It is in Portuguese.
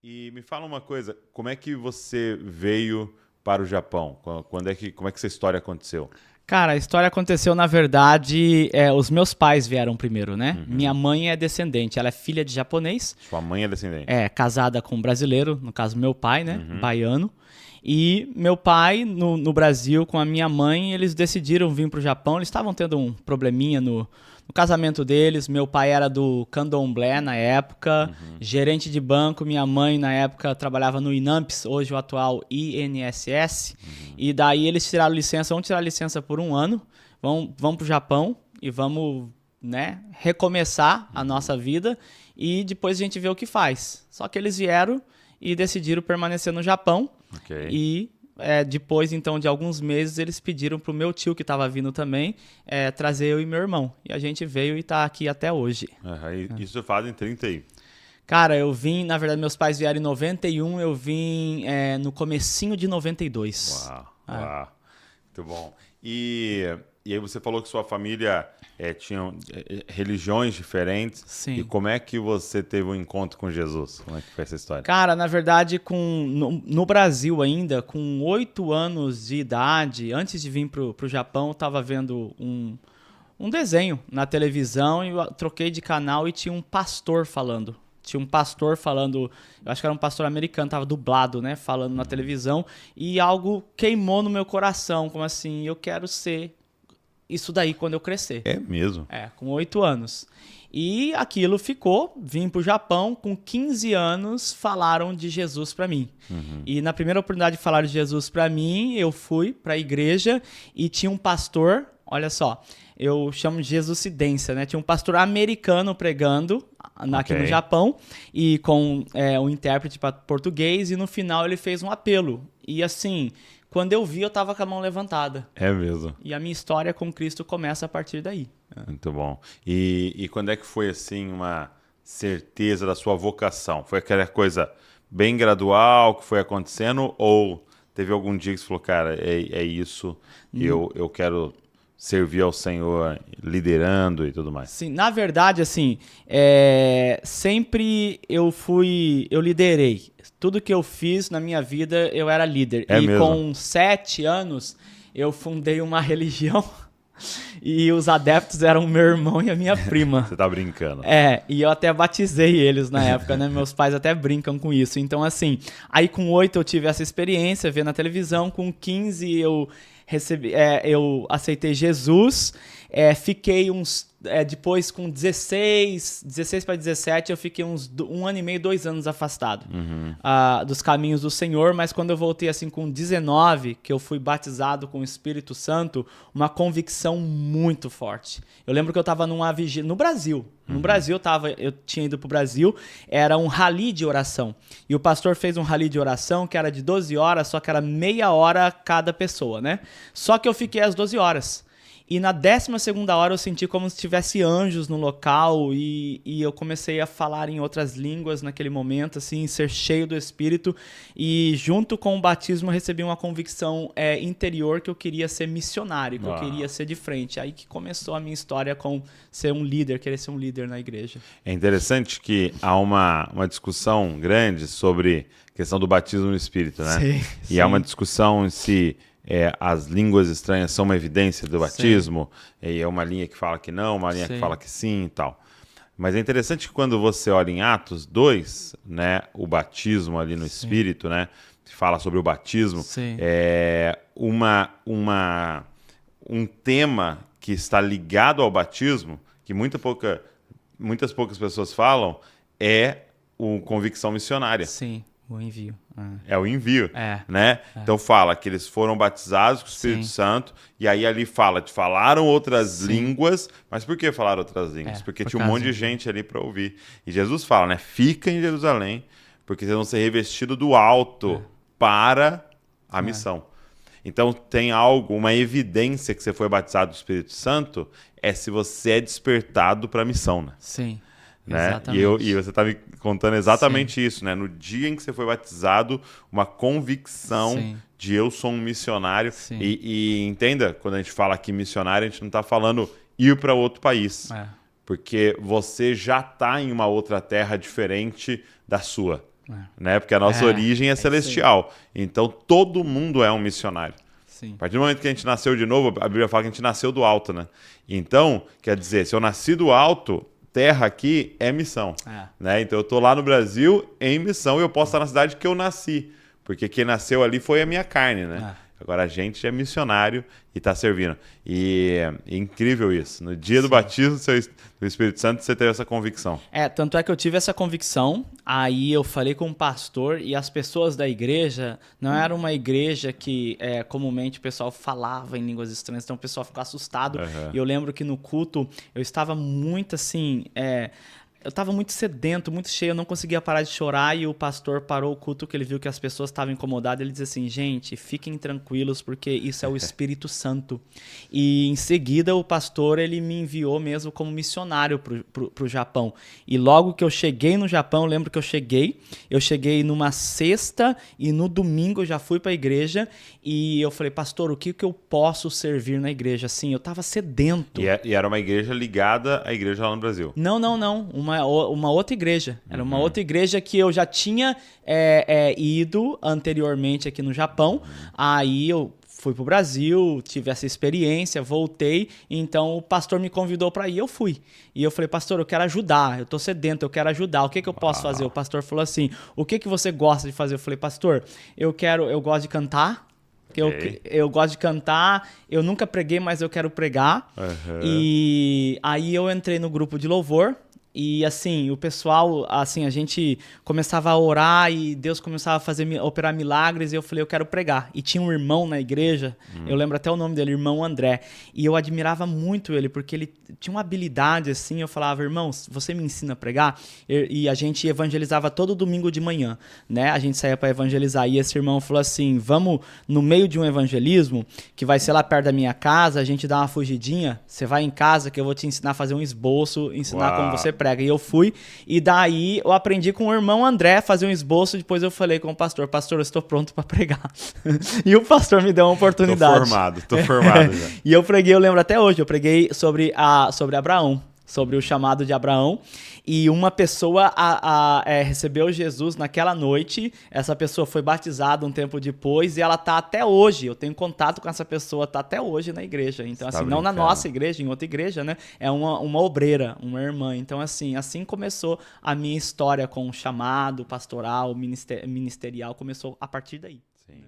E me fala uma coisa, como é que você veio para o Japão? Como é que essa história aconteceu? Cara, a história aconteceu, na verdade, os meus pais vieram primeiro, né? Minha Uhum. mãe é descendente, ela é filha de japonês, Sua mãe é descendente. é casada com um brasileiro, no caso meu pai, né? Uhum. Baiano. E meu pai, no Brasil, com a minha mãe, eles decidiram vir pro Japão. Eles estavam tendo um probleminha no casamento deles. Meu pai era do candomblé na época, Uhum. gerente de banco. Minha mãe, na época, trabalhava no INAMPS, hoje o atual INSS. Uhum. E daí eles tiraram licença, vão tirar licença por um ano, vão pro Japão e vamos, né, recomeçar a nossa vida e depois a gente vê o que faz. Só que eles vieram e decidiram permanecer no Japão Ok. e depois, então, de alguns meses, eles pediram pro meu tio, que estava vindo também, trazer eu e meu irmão. E a gente veio e tá aqui até hoje. Aham, isso fazem 30 aí. Cara, eu vim, na verdade, meus pais vieram em 91, eu vim no comecinho de 92. Uau, uau. Muito bom. E aí você falou que sua família tinha religiões diferentes. Sim. E como é que você teve um encontro com Jesus? Como é que foi essa história? Cara, na verdade, no Brasil ainda, com 8 anos de idade, antes de vir pro Japão, eu tava vendo um desenho na televisão e eu troquei de canal e tinha um pastor falando. Tinha um pastor falando, eu acho que era um pastor americano, tava dublado, né, falando na televisão, e algo queimou no meu coração, como assim, eu quero ser isso daí quando eu crescer. É mesmo? Com 8 anos. E aquilo ficou, vim pro Japão, com 15 anos, falaram de Jesus pra mim. Uhum. E na primeira oportunidade de falar de Jesus pra mim, eu fui pra igreja e tinha um pastor, olha só, eu chamo de Jesucidência, né? Tinha um pastor americano pregando aqui no Ok. Japão e com um intérprete para português e no final ele fez um apelo. E assim, quando eu vi, eu tava com a mão levantada. É mesmo. E a minha história com Cristo começa a partir daí. Muito bom. E quando é que foi assim uma certeza da sua vocação? Foi aquela coisa bem gradual que foi acontecendo ou teve algum dia que você falou, cara, é isso, eu quero servir ao Senhor liderando e tudo mais? Sim, na verdade, assim, sempre eu liderei. Tudo que eu fiz na minha vida, eu era líder. É E mesmo? com 7 anos, eu fundei uma religião e os adeptos eram meu irmão e a minha prima. Você tá brincando. E eu até batizei eles na época, né? Meus pais até brincam com isso. Então, assim, aí com 8 eu tive essa experiência, ver na televisão. Com 15 eu aceitei Jesus. Fiquei depois com 16 para 17, eu fiquei um ano e meio, 2 anos afastado dos caminhos do Senhor, mas quando eu voltei assim com 19, que eu fui batizado com o Espírito Santo, uma convicção muito forte. Eu lembro que eu estava numa vigília no Brasil. No Brasil, eu tinha ido pro Brasil, era um rally de oração. E o pastor fez um rally de oração que era de 12 horas, só que era meia hora cada pessoa, né? Só que eu fiquei às 12 horas. E na 12ª hora eu senti como se tivesse anjos no local e eu comecei a falar em outras línguas naquele momento, assim, ser cheio do Espírito. E junto com o batismo eu recebi uma convicção interior que eu queria ser missionário, que eu queria ser de frente. Aí que começou a minha história com ser um líder, querer ser um líder na igreja. É interessante que há uma discussão grande sobre a questão do batismo no Espírito, né? Sim, E há sim. uma discussão em se as línguas estranhas são uma evidência do batismo, e é uma linha que fala que não, uma linha que Sim. fala que sim e tal. Mas é interessante que quando você olha em Atos 2, né, o batismo ali no Espírito, né, que fala sobre o batismo, Sim. Um tema que está ligado ao batismo, que muitas poucas pessoas falam, é a convicção missionária. Sim, o envio. É o envio, É. né? Então fala que eles foram batizados com o Espírito Sim. Santo, e aí ali falaram outras Sim. línguas, mas por que falaram outras línguas? Porque por tinha um causa monte de gente ali para ouvir. E Jesus fala, né? Fica em Jerusalém, porque vocês vão ser revestidos do alto para a missão. Então tem uma evidência que você foi batizado do Espírito Santo, é se você é despertado para a missão, né? Sim. Né? Exatamente. E você está me contando exatamente isso, né? No dia em que você foi batizado, uma convicção Sim. de eu sou um missionário. Sim. E entenda, quando a gente fala aqui missionário, a gente não está falando ir para outro país. Porque você já está em uma outra terra diferente da sua. né? Porque a nossa origem é celestial. Então, todo mundo é um missionário. Sim. A partir do momento que a gente nasceu de novo, a Bíblia fala que a gente nasceu do alto, né? Então, quer dizer, se eu nasci do alto, terra aqui é missão. Né? Então, eu tô lá no Brasil em missão e eu posso estar na cidade que eu nasci. Porque quem nasceu ali foi a minha carne, né? Agora a gente é missionário e está servindo. E é incrível isso. No dia do batismo do Espírito Santo, você teve essa convicção. Tanto é que eu tive essa convicção, aí eu falei com o pastor e as pessoas da igreja, não era uma igreja que comumente o pessoal falava em línguas estranhas, então o pessoal ficou assustado. E eu lembro que no culto eu estava muito assim... eu estava muito sedento, muito cheio, eu não conseguia parar de chorar e o pastor parou o culto que ele viu que as pessoas estavam incomodadas. Ele disse assim, gente, fiquem tranquilos porque isso é o Espírito Santo. E em seguida o pastor ele me enviou mesmo como missionário pro Japão. E logo que eu cheguei no Japão, eu lembro que eu cheguei numa sexta e no domingo eu já fui para a igreja e eu falei, pastor, o que eu posso servir na igreja? Assim, eu estava sedento. E era uma igreja ligada à igreja lá no Brasil? Não. Uma outra igreja. Era uma outra igreja que eu já tinha ido anteriormente aqui no Japão. Aí eu fui pro Brasil, tive essa experiência, voltei. Então o pastor me convidou para ir, eu fui. E eu falei, pastor, eu quero ajudar, eu tô sedento, eu quero ajudar. O que eu posso fazer? O pastor falou assim, o que você gosta de fazer? Eu falei, pastor, eu gosto de cantar. Eu gosto de cantar, eu nunca preguei, mas eu quero pregar. E aí eu entrei no grupo de louvor. E assim, o pessoal, assim, a gente começava a orar e Deus começava a operar milagres e eu falei, eu quero pregar. E tinha um irmão na igreja, eu lembro até o nome dele, irmão André. E eu admirava muito ele, porque ele tinha uma habilidade assim, eu falava, irmão, você me ensina a pregar? E a gente evangelizava todo domingo de manhã, né? A gente saía para evangelizar e esse irmão falou assim, vamos no meio de um evangelismo, que vai ser lá perto da minha casa, a gente dá uma fugidinha, você vai em casa que eu vou te ensinar a fazer um esboço, ensinar como você prega. E eu fui, e daí eu aprendi com o irmão André a fazer um esboço, depois eu falei com o pastor, eu estou pronto para pregar. E o pastor me deu uma oportunidade. Tô formado já. E eu preguei, eu lembro até hoje, eu preguei sobre Abraão, sobre o chamado de Abraão, e uma pessoa recebeu Jesus naquela noite, essa pessoa foi batizada um tempo depois, e ela tá até hoje, eu tenho contato com essa pessoa, tá até hoje na igreja, então assim, não na nossa igreja, em outra igreja, né, é uma obreira, uma irmã, então assim começou a minha história com o chamado pastoral, ministerial, começou a partir daí. Sim.